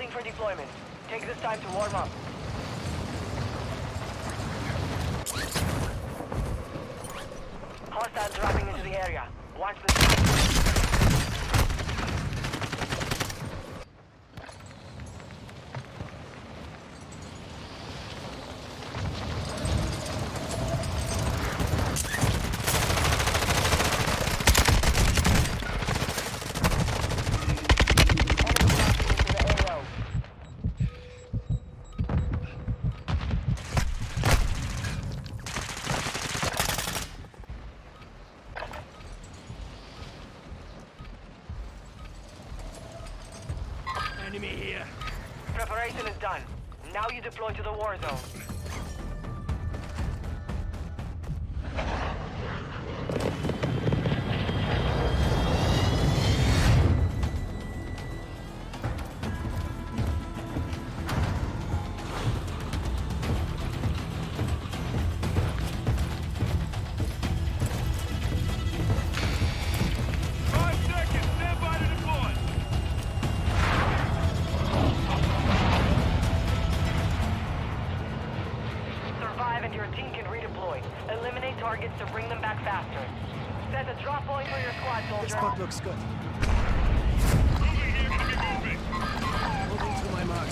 Building for deployment. Take this time to warm up. Hostiles dropping into the area. Watch the sky. Enemy here. Preparation is done. Now you deploy to the war zone. And your team can redeploy. Eliminate targets to bring them back faster. Set a drop point for your squad, soldier. This spot looks good. Moving to my mark.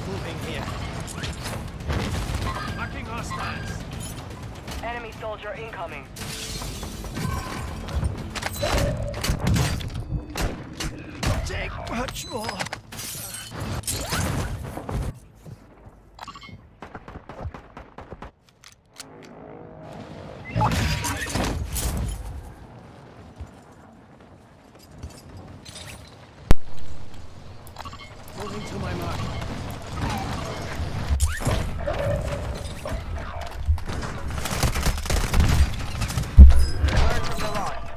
Moving here. Marking hostiles. Enemy soldier incoming. Take much more. Moving to my mark.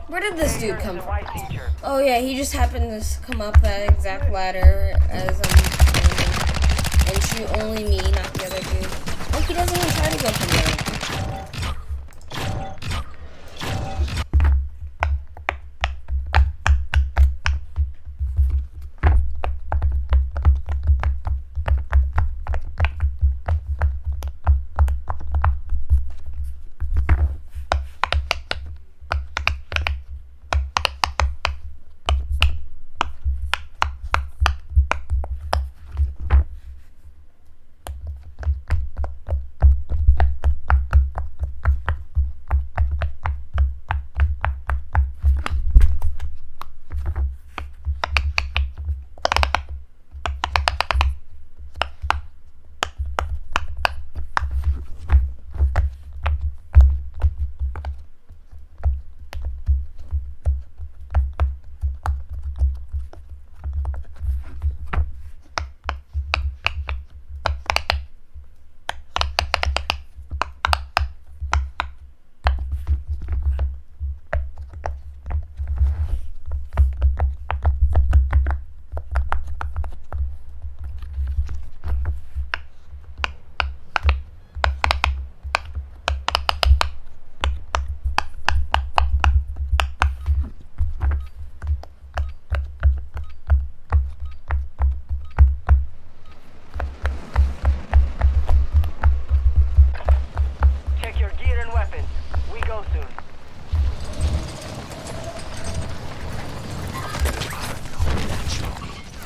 Where did this dude come The from? white feature. Oh yeah, he just happened to come up that exact ladder as I'm and shoot only me, not the other dude. Oh, he doesn't even try to go from there.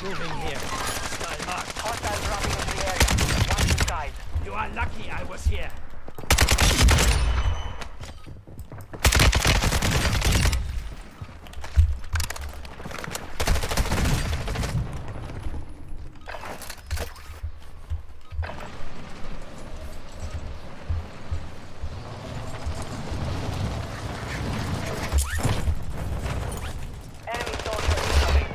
Moving here. Style mark. Hostiles dropping into the area. Watch the skies. You are lucky I was here. Enemy soldier incoming.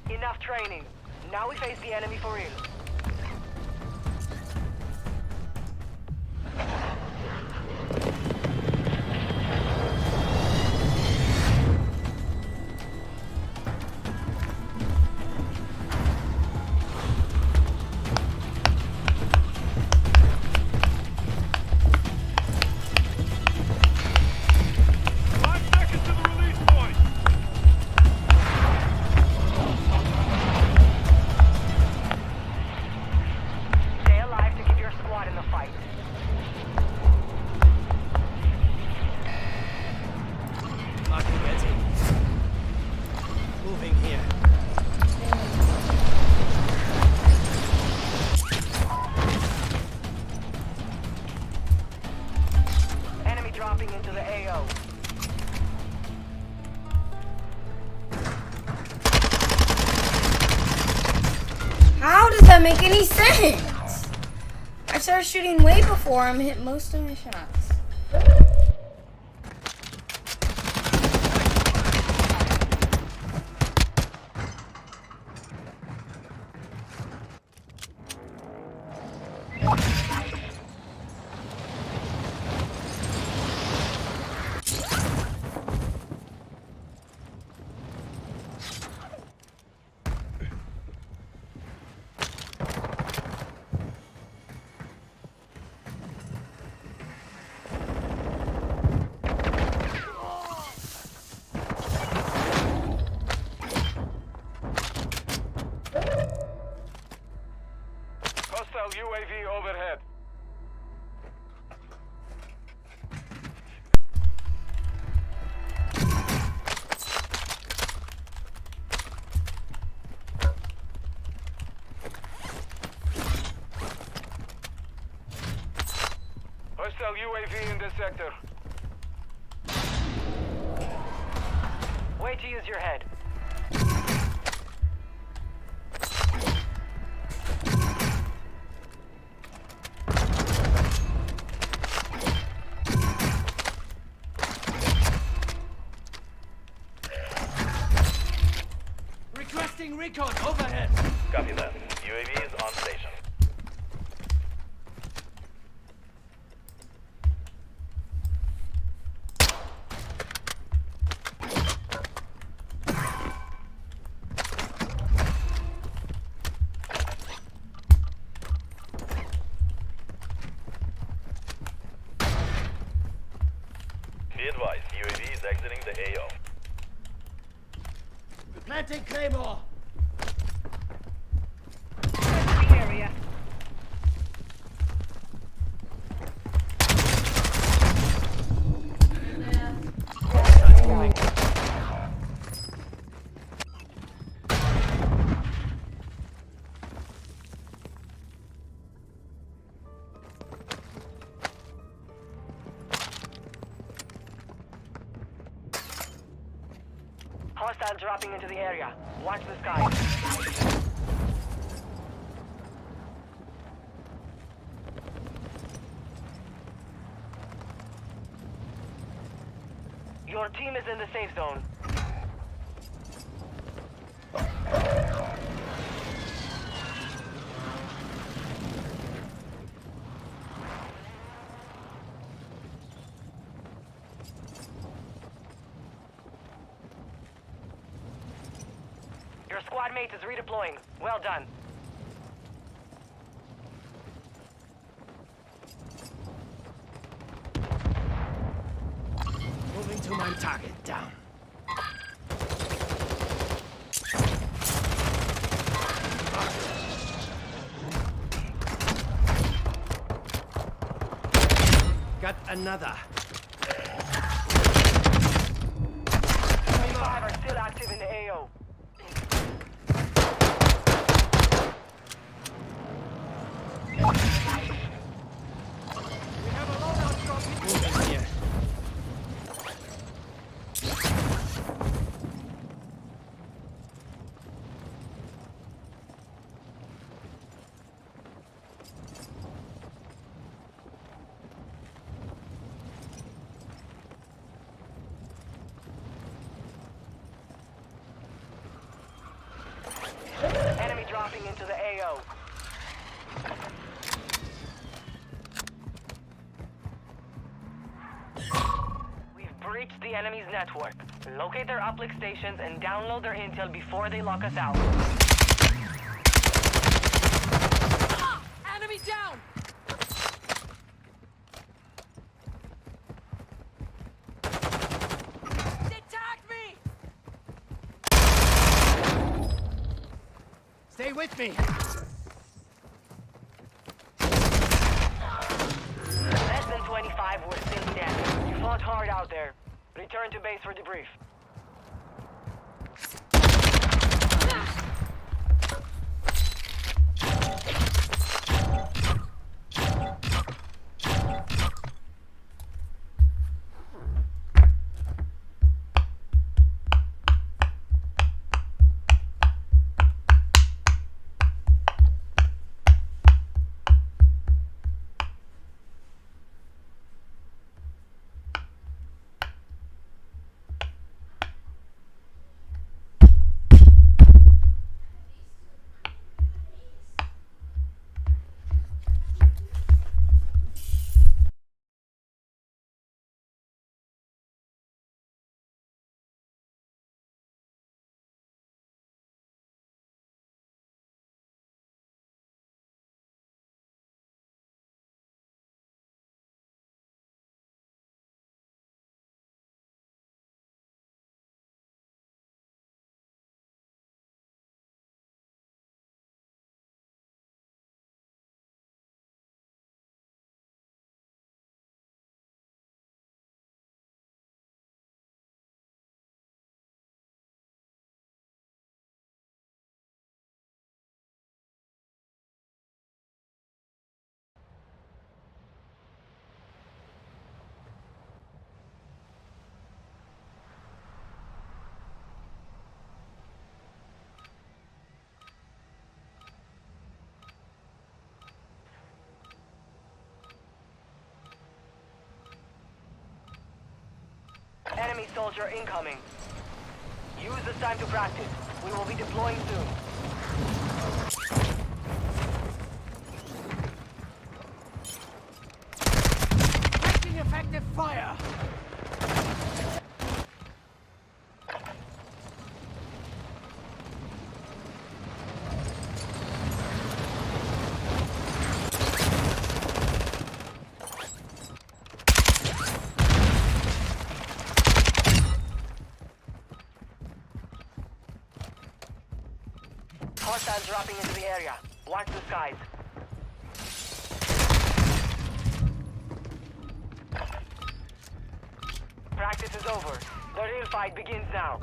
Enough training. Now we face the enemy for real. dropping into the AO. How does that make any sense? I started shooting way before him, hit most of my shots. Hostile UAV overhead. Hostile UAV in this sector. Way to use your head. Requesting recon overhead. Copy that. UAV is on station. Be advised, UAV is exiting the AO. Planting Claymore. The area. Hostile dropping into the area. Watch the sky. Your team is in the safe zone. Your squad mate is redeploying. Well done. Moving to my target. Down. Got another. 25 are still active in the AO. Moving here. Enemy dropping into the AO. We've breached the enemy's network. Locate their uplink stations and download their intel before they lock us out. Enemy down! They tagged me! Stay with me. Less than 25 were still dead. You fought hard out there. Return to base for debrief. soldier incoming. Use this time to practice. We will be deploying soon. Taking effective fire. Hostiles dropping into the area. Watch the skies. Practice is over. The real fight begins now.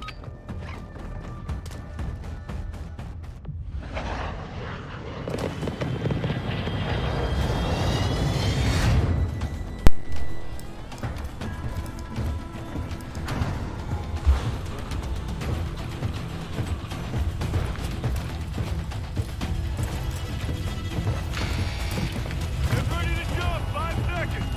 Get ready to jump! 5 seconds!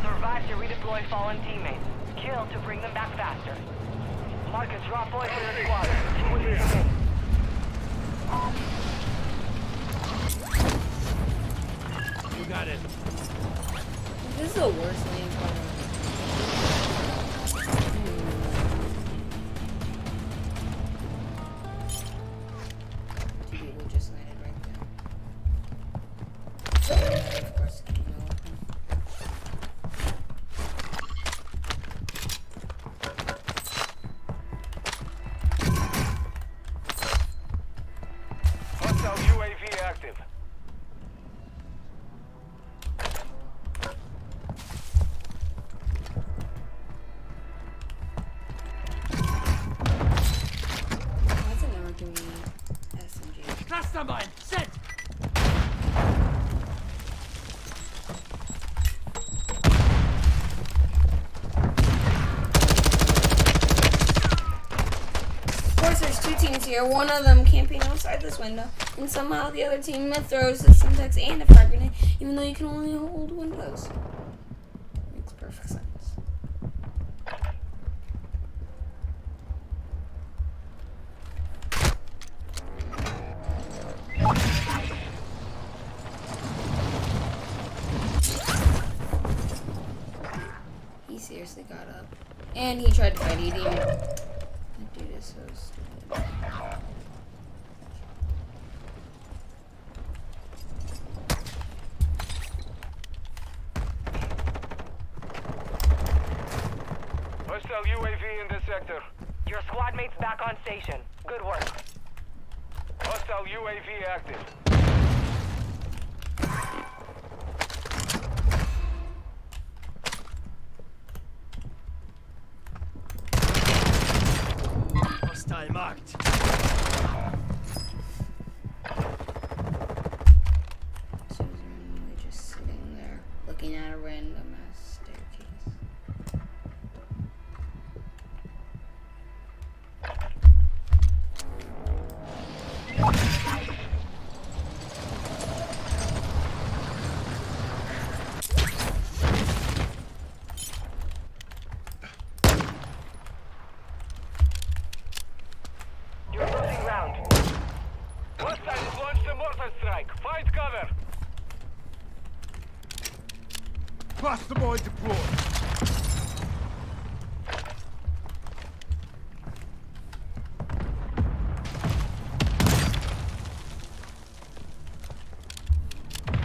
Survive to redeploy fallen teammates. Kill to bring them back faster. Mark a drop point for your squad. 2 will remain. You got it. This is the worst lane for me. People just landed right there. Of course, you know. Hostile UAV active. Why is it never giving me SMG? Cluster mine. Set. Of course, there's 2 teams here. One of them camping outside this window, and somehow the other team throws a Semtex and a frag grenade, even though you can only hold windows. Makes perfect sense. He seriously got up, and he tried to fight ED. That dude is so stupid. Hostile UAV in the sector. Your squad mates back on station. Good work. Hostile UAV active. Hostile marked. So he's randomly just sitting there, looking at a random ass staircase. You're losing ground. Hostiles launched a mortar strike. Find cover. Cluster mine deployed.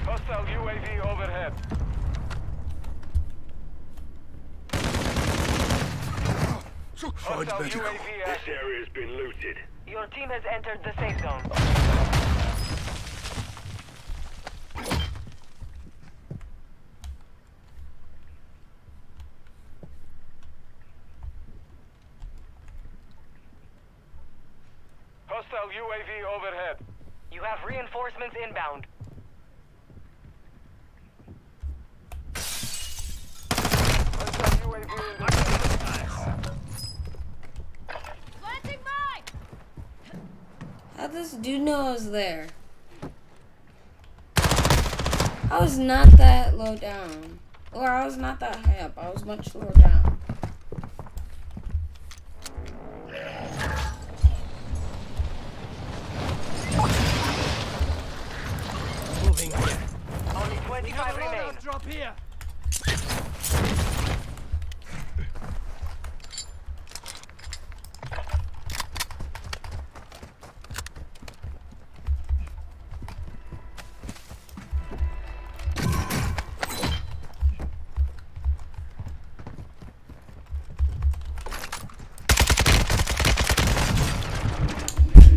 Hostile UAV overhead. Find Hostile medical. UAV active. area's been looted. Your team has entered the safe zone. Hostile UAV overhead. You have reinforcements inbound. Hostile UAV in the sector. How'd this dude know I was there? I was not that low down. Or I was not that high up. I was much lower down. Moving here. Only We 25 have a remain. loadout drop here.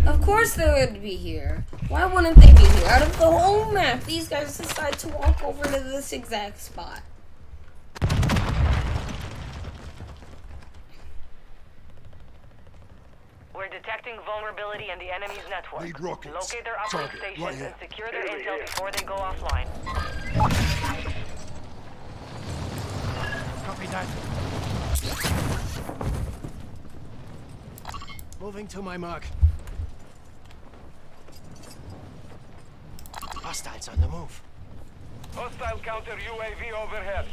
Of course they would be here. Why wouldn't they be here? Out of the whole map, these guys decide to walk over to this exact spot. We're detecting vulnerability in the enemy's network. Need rockets. Locate their operating Target, stations right here. and secure their intel before they go offline. Copy that. Moving to my mark. Hostiles on the move. Hostile counter UAV overhead.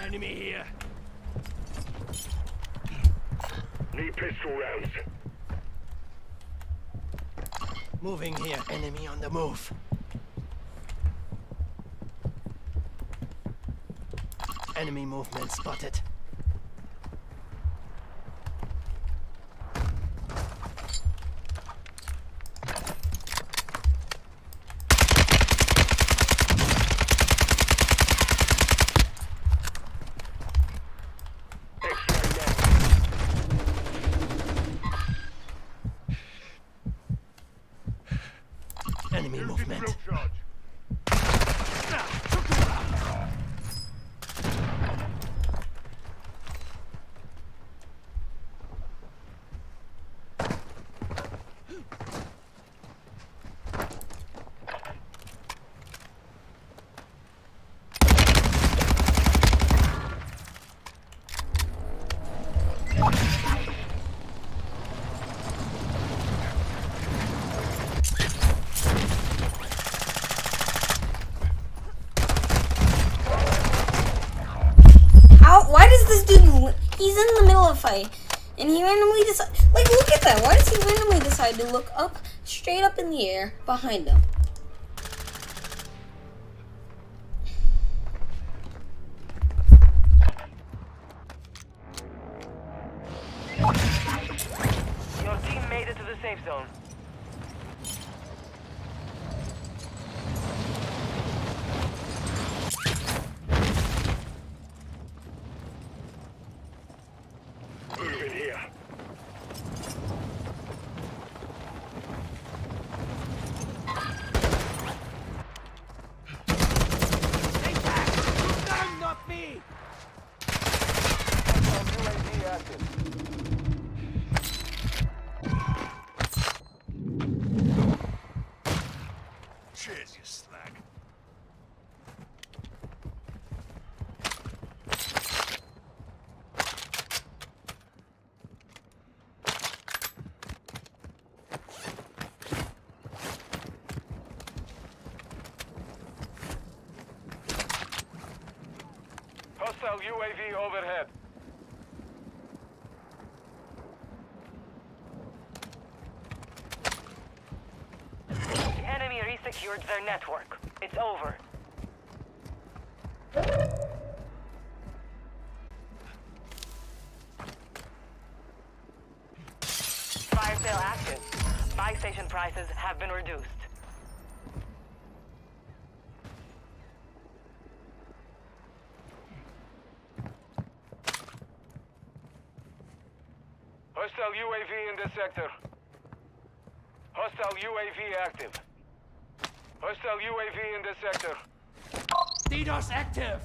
Enemy here. Need pistol rounds. Moving here. Enemy on the move. Enemy movement spotted. Enemy movement. Why does this dude? He's in the middle of a fight, and he randomly decide. Like, look at that. Why does he randomly decide to look up, straight up in the air, behind him? Your team made it to the safe zone. Moving here. Stay back! Shoot them, not me! UAV active. Cheers, you slag. Hostile UAV overhead. The enemy resecured their network. It's over. Fire sale active. Buy station prices have been reduced. Hostile UAV in the sector. Hostile UAV active. Hostile UAV in the sector. DDoS active!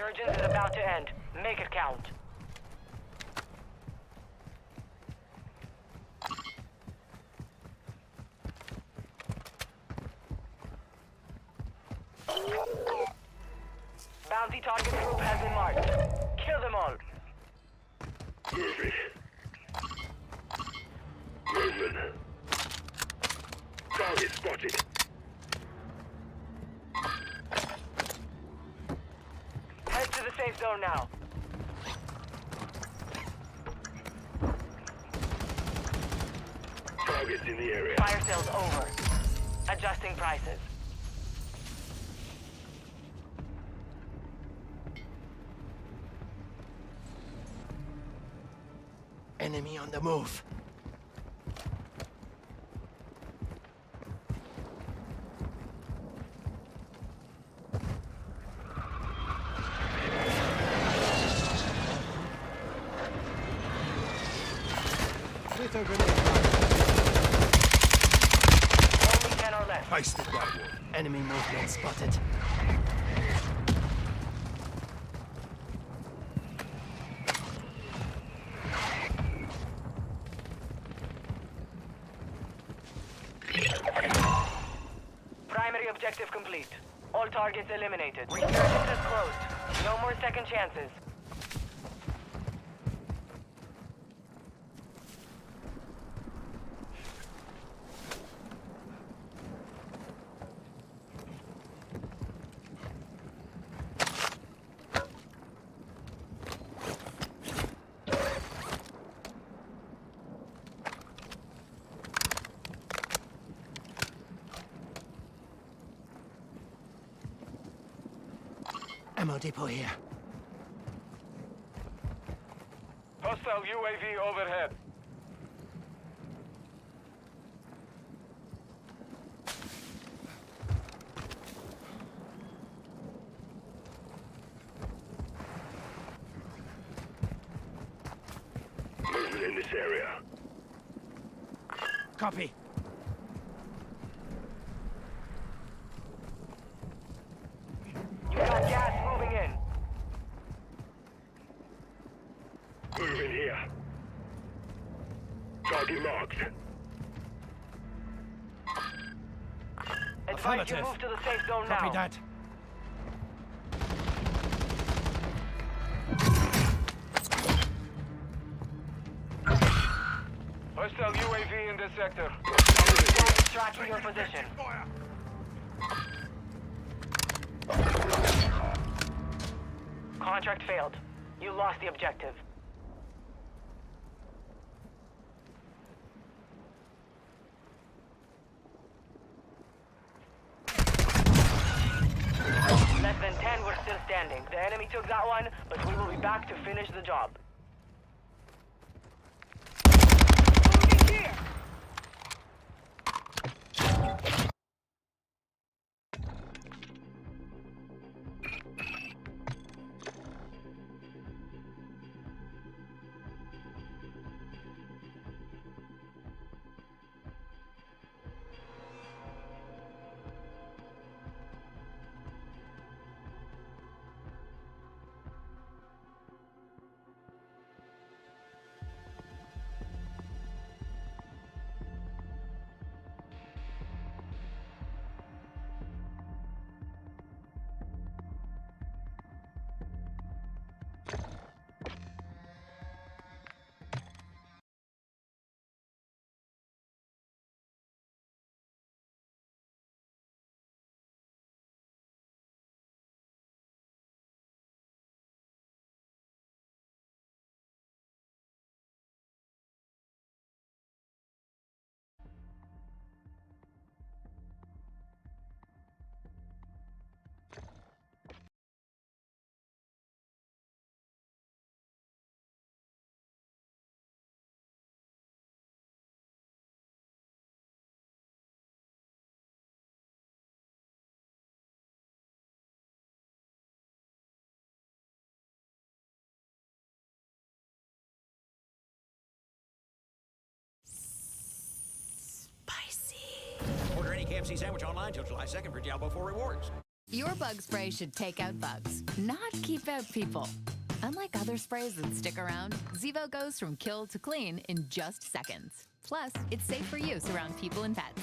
Resurgence is about to end. Make it count. Bounty target group has been marked. Kill them all. Moving. Movement. Target spotted. Head to the safe zone now. Targets in the area. Fire sales over. Adjusting prices. Enemy on the move. Little grenade. Only 10 or less. Wasted that one. Enemy movement spotted. Primary objective complete. All targets eliminated. Resurgence is closed. No more second chances. Ammo depot here. Hostile UAV overhead. Movement in this area. Copy. You got gas moving in. Moving here. Target marked. Advise you Affirmative. move to the safe zone Copy now. that. Hostile UAV in this sector. Squad is tracking your position. Fire! Contract failed. You lost the objective. Less than 10 were still standing. The enemy took that one, but we will be back to finish the job. Moving here! Order any KFC sandwich online till July 2nd for Diablo 4 rewards. Your bug spray should take out bugs, not keep out people. Unlike other sprays that stick around, Zevo goes from kill to clean in just seconds. Plus, it's safe for use around people and pets.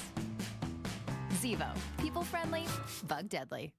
Zevo. People-friendly, bug-deadly.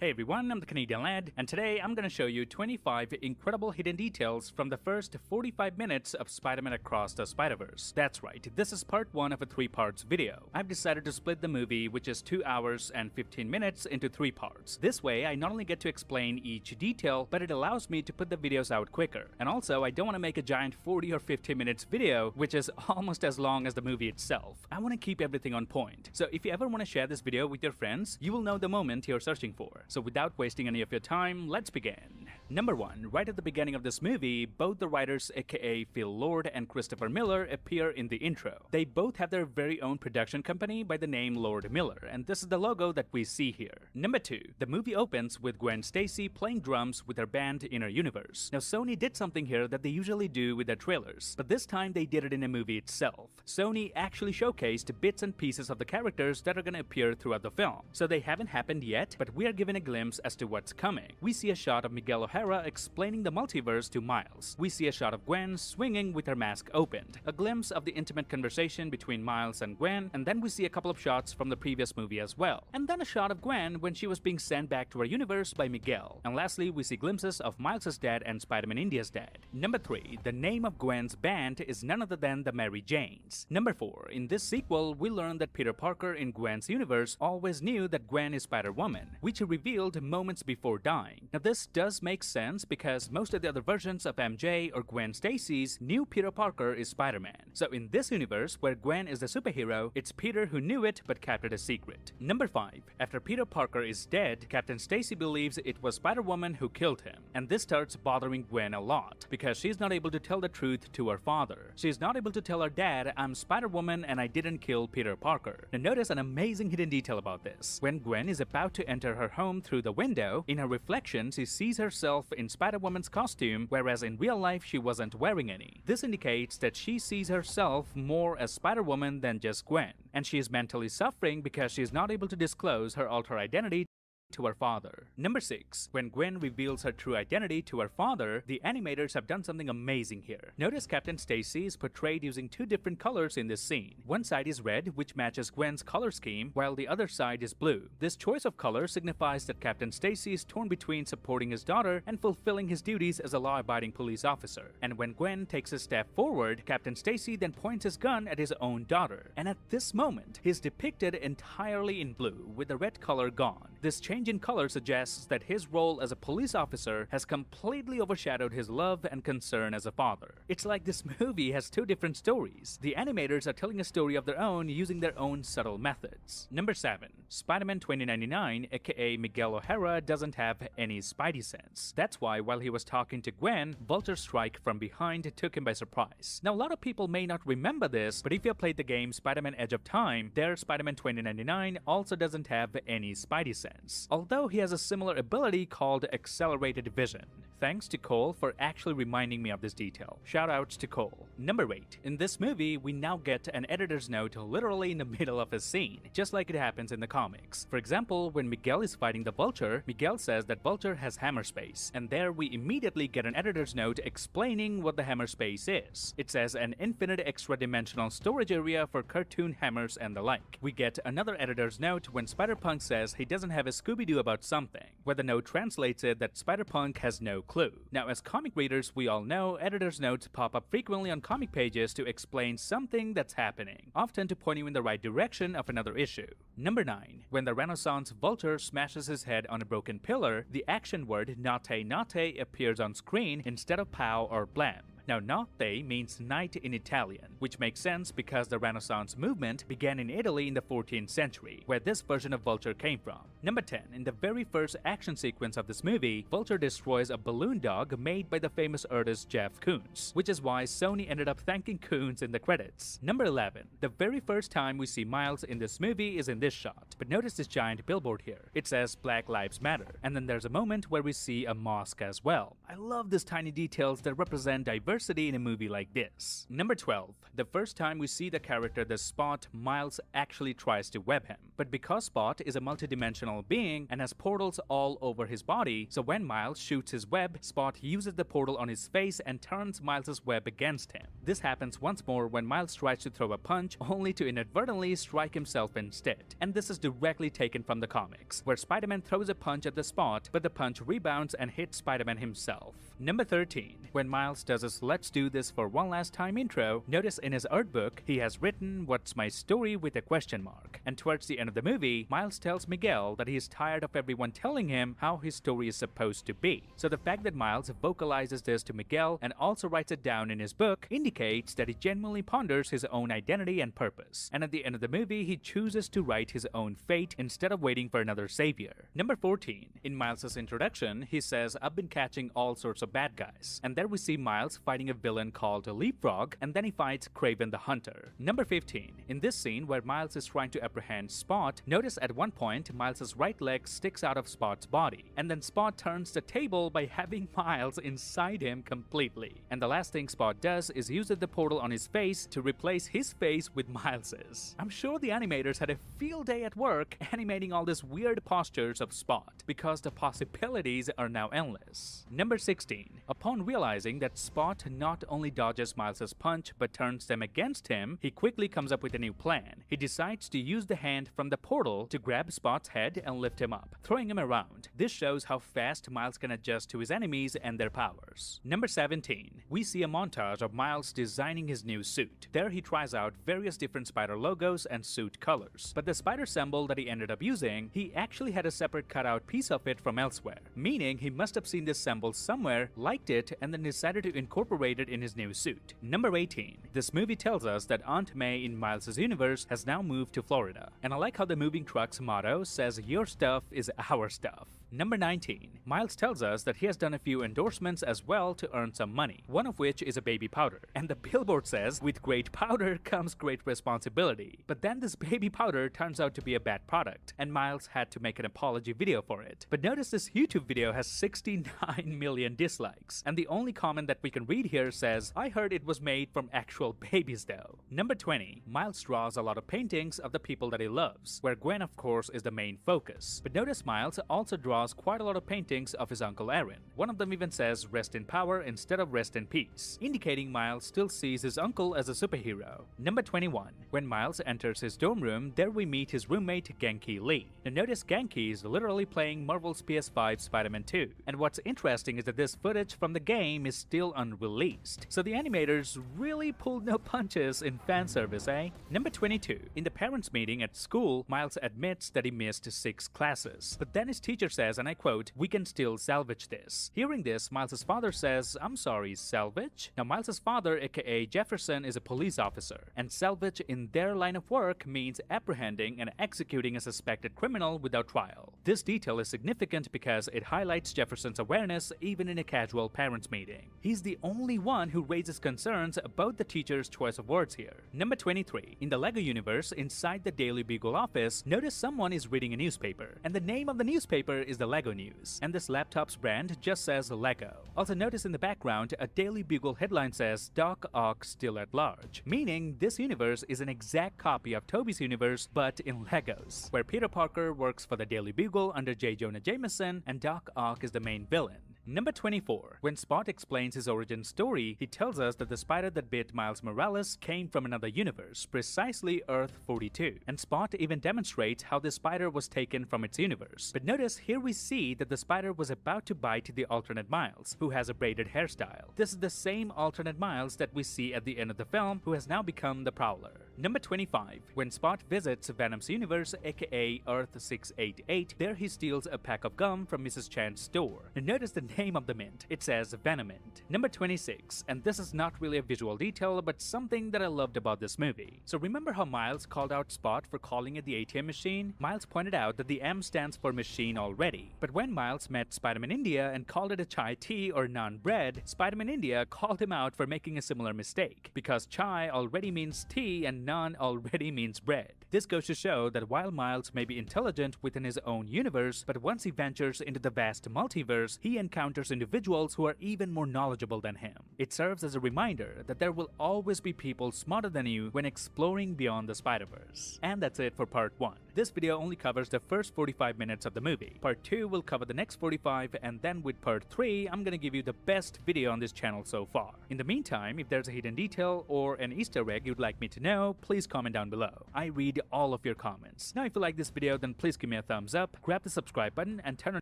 Hey everyone, I'm the Canadian Lad, and today I'm going to show you 25 incredible hidden details from the first 45 minutes of Spider-Man Across the Spider-Verse. That's right, this is part 1 of a 3-parts video. I've decided to split the movie, which is 2 hours and 15 minutes, into 3 parts. This way, I not only get to explain each detail, but it allows me to put the videos out quicker. And also, I don't want to make a giant 40 or 50 minutes video, which is almost as long as the movie itself. I want to keep everything on point. So if you ever want to share this video with your friends, you will know the moment you're searching for. So without wasting any of your time, let's begin. Number 1. Right at the beginning of this movie, both the writers aka Phil Lord and Christopher Miller appear in the intro. They both have their very own production company by the name Lord Miller, and this is the logo that we see here. Number 2. The movie opens with Gwen Stacy playing drums with her band Inner Universe. Now Sony did something here that they usually do with their trailers, but this time they did it in a movie itself. Sony actually showcased bits and pieces of the characters that are going to appear throughout the film. So they haven't happened yet, but we are given a glimpse as to what's coming. We see a shot of Miguel O'Hara explaining the multiverse to Miles. We see a shot of Gwen swinging with her mask opened, a glimpse of the intimate conversation between Miles and Gwen, and then we see a couple of shots from the previous movie as well. And then a shot of Gwen when she was being sent back to her universe by Miguel. And lastly, we see glimpses of Miles' dad and Spider-Man India's dad. Number 3. The name of Gwen's band is none other than the Mary Janes. Number 4. In this sequel, we learn that Peter Parker in Gwen's universe always knew that Gwen is Spider-Woman, which he revealed moments before dying. Now this does make sense because most of the other versions of MJ or Gwen Stacy's knew Peter Parker is Spider-Man. So in this universe where Gwen is the superhero, it's Peter who knew it but kept it a secret. Number 5. After Peter Parker is dead, Captain Stacy believes it was Spider-Woman who killed him. And this starts bothering Gwen a lot because she's not able to tell the truth to her father. She's not able to tell her dad, I'm Spider-Woman and I didn't kill Peter Parker. Now notice an amazing hidden detail about this. When Gwen is about to enter her home through the window, in her reflection she sees herself in Spider-Woman's costume, whereas in real life she wasn't wearing any. This indicates that she sees herself more as Spider-Woman than just Gwen, and she is mentally suffering because she is not able to disclose her alter identity to her father. Number 6. When Gwen reveals her true identity to her father, the animators have done something amazing here. Notice Captain Stacy is portrayed using 2 different colors in this scene. One side is red, which matches Gwen's color scheme, while the other side is blue. This choice of color signifies that Captain Stacy is torn between supporting his daughter and fulfilling his duties as a law-abiding police officer. And when Gwen takes a step forward, Captain Stacy then points his gun at his own daughter. And at this moment, he's depicted entirely in blue, with the red color gone. This change in color suggests that his role as a police officer has completely overshadowed his love and concern as a father. It's like this movie has 2 different stories. The animators are telling a story of their own using their own subtle methods. Number 7. Spider-Man 2099, aka Miguel O'Hara, doesn't have any spidey sense. That's why while he was talking to Gwen, Vulture's strike from behind took him by surprise. Now a lot of people may not remember this, but if you have played the game Spider-Man Edge of Time, their Spider-Man 2099 also doesn't have any spidey sense, although he has a similar ability called Accelerated Vision. Thanks to Cole for actually reminding me of this detail. Shoutouts to Cole. Number 8. In this movie, we now get an editor's note literally in the middle of a scene, just like it happens in the comics. For example, when Miguel is fighting the Vulture, Miguel says that Vulture has hammer space, and there we immediately get an editor's note explaining what the hammer space is. It says an infinite extra-dimensional storage area for cartoon hammers and the like. We get another editor's note when Spider-Punk says he doesn't have a Scooby-Doo about something, where the note translates it that Spider-Punk has no clue. Now, as comic readers, we all know editor's notes pop up frequently on comic pages to explain something that's happening, often to point you in the right direction of another issue. Number 9. When the Renaissance Vulture smashes his head on a broken pillar, the action word "Notte Notte" appears on screen instead of "pow" or "blam." Now, notte means night in Italian, which makes sense because the Renaissance movement began in Italy in the 14th century, where this version of Vulture came from. Number 10. In the very first action sequence of this movie, Vulture destroys a balloon dog made by the famous artist Jeff Koons, which is why Sony ended up thanking Koons in the credits. Number 11. The very first time we see Miles in this movie is in this shot, but notice this giant billboard here. It says Black Lives Matter, and then there's a moment where we see a mosque as well. I love these tiny details that represent diversity diversity in a movie like this. Number 12. The first time we see the character the Spot, Miles actually tries to web him. But because Spot is a multidimensional being and has portals all over his body, so when Miles shoots his web, Spot uses the portal on his face and turns Miles' web against him. This happens once more when Miles tries to throw a punch, only to inadvertently strike himself instead. And this is directly taken from the comics, where Spider-Man throws a punch at the Spot, but the punch rebounds and hits Spider-Man himself. Number 13. When Miles does his "Let's do this for one last time" intro, notice in his art book he has written "What's my story?" with a question mark. And towards the end of the movie, Miles tells Miguel that he is tired of everyone telling him how his story is supposed to be. So the fact that Miles vocalizes this to Miguel and also writes it down in his book indicates that he genuinely ponders his own identity and purpose. And at the end of the movie, he chooses to write his own fate instead of waiting for another savior. Number 14. In Miles' introduction, he says, "I've been catching all sorts of bad guys." And there we see Miles fighting a villain called Leapfrog, and then he fights Kraven the Hunter. Number 15. In this scene where Miles is trying to apprehend Spot, notice at one point Miles' right leg sticks out of Spot's body, and then Spot turns the table by having Miles inside him completely. And the last thing Spot does is use the portal on his face to replace his face with Miles's. I'm sure the animators had a field day at work animating all these weird postures of Spot, because the possibilities are now endless. Number 16. Upon realizing that Spot not only dodges Miles' punch but turns them against him, he quickly comes up with a new plan. He decides to use the hand from the portal to grab Spot's head and lift him up, throwing him around. This shows how fast Miles can adjust to his enemies and their powers. Number 17. We see a montage of Miles designing his new suit. There he tries out various different spider logos and suit colors. But the spider symbol that he ended up using, he actually had a separate cutout piece of it from elsewhere, meaning he must have seen this symbol somewhere, liked it, and then decided to incorporate it in his new suit. Number 18. This movie tells us that Aunt May in Miles' universe has now moved to Florida. And I like how the moving truck's motto says, "Your stuff is our stuff." Number 19. Miles tells us that he has done a few endorsements as well to earn some money, one of which is a baby powder. And the billboard says, "With great powder comes great responsibility." But then this baby powder turns out to be a bad product, and Miles had to make an apology video for it. But notice this YouTube video has 69 million dislikes, and the only comment that we can read here says, "I heard it was made from actual babies though." Number 20. Miles draws a lot of paintings of the people that he loves, where Gwen of course is the main focus. But notice Miles also draws quite a lot of paintings of his Uncle Aaron. One of them even says "Rest in Power" instead of "Rest in Peace," indicating Miles still sees his uncle as a superhero. Number 21. When Miles enters his dorm room, there we meet his roommate Genki Lee. Now notice Genki is literally playing Marvel's PS5 Spider-Man 2. And what's interesting is that this footage from the game is still unreleased. So the animators really pulled no punches in fan service, eh? Number 22. In the parents' meeting at school, Miles admits that he missed 6 classes. But then his teacher says, and I quote, "We can still salvage this." Hearing this, Miles' father says, "I'm sorry, salvage?" Now Miles' father, aka Jefferson, is a police officer, and salvage in their line of work means apprehending and executing a suspected criminal without trial. This detail is significant because it highlights Jefferson's awareness even in a casual parents meeting. He's the only one who raises concerns about the teacher's choice of words here. Number 23. In the LEGO universe, inside the Daily Bugle office, notice someone is reading a newspaper, and the name of the newspaper is the LEGO News, and this laptop's brand just says LEGO. Also notice in the background, a Daily Bugle headline says Doc Ock still at large, meaning this universe is an exact copy of Tobey's universe but in Legos, where Peter Parker works for the Daily Bugle under J. Jonah Jameson and Doc Ock is the main villain. Number 24. When Spot explains his origin story, he tells us that the spider that bit Miles Morales came from another universe, precisely Earth 42, and Spot even demonstrates how the spider was taken from its universe. But notice here we see that the spider was about to bite the alternate Miles, who has a braided hairstyle. This is the same alternate Miles that we see at the end of the film, who has now become the Prowler. Number 25. When Spot visits Venom's universe, aka Earth 688, there he steals a pack of gum from Mrs. Chan's store. And notice the name of the mint. It says Venomint. Number 26. And this is not really a visual detail, but something that I loved about this movie. So remember how Miles called out Spot for calling it the ATM machine? Miles pointed out that the M stands for machine already. But when Miles met Spider-Man India and called it a chai tea or naan bread, Spider-Man India called him out for making a similar mistake, because chai already means tea and non already means bread. This goes to show that while Miles may be intelligent within his own universe, but once he ventures into the vast multiverse, he encounters individuals who are even more knowledgeable than him. It serves as a reminder that there will always be people smarter than you when exploring beyond the Spider-Verse. And that's it for part 1. This video only covers the first 45 minutes of the movie. Part 2 will cover the next 45, and then with part 3, I'm gonna give you the best video on this channel so far. In the meantime, if there's a hidden detail or an Easter egg you'd like me to know, please comment down below. I read all of your comments. Now if you like this video, then please give me a thumbs up, grab the subscribe button, and turn on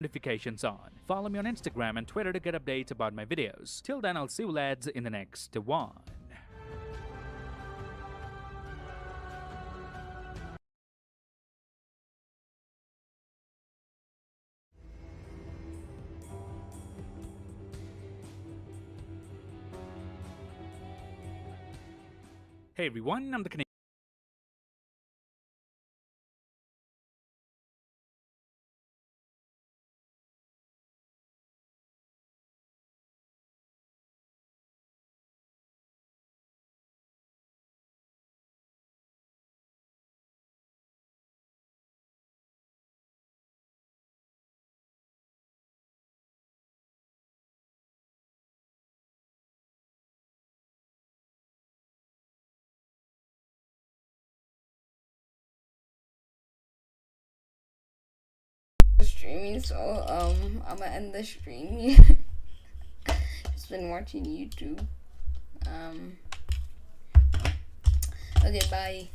notifications on. Follow me on Instagram and Twitter to get updates about my videos. Till then, I'll see you lads in the next one. Hey everyone, I'm the Canadian. Streaming, so I'm gonna end the stream. Just been watching YouTube. Okay, bye.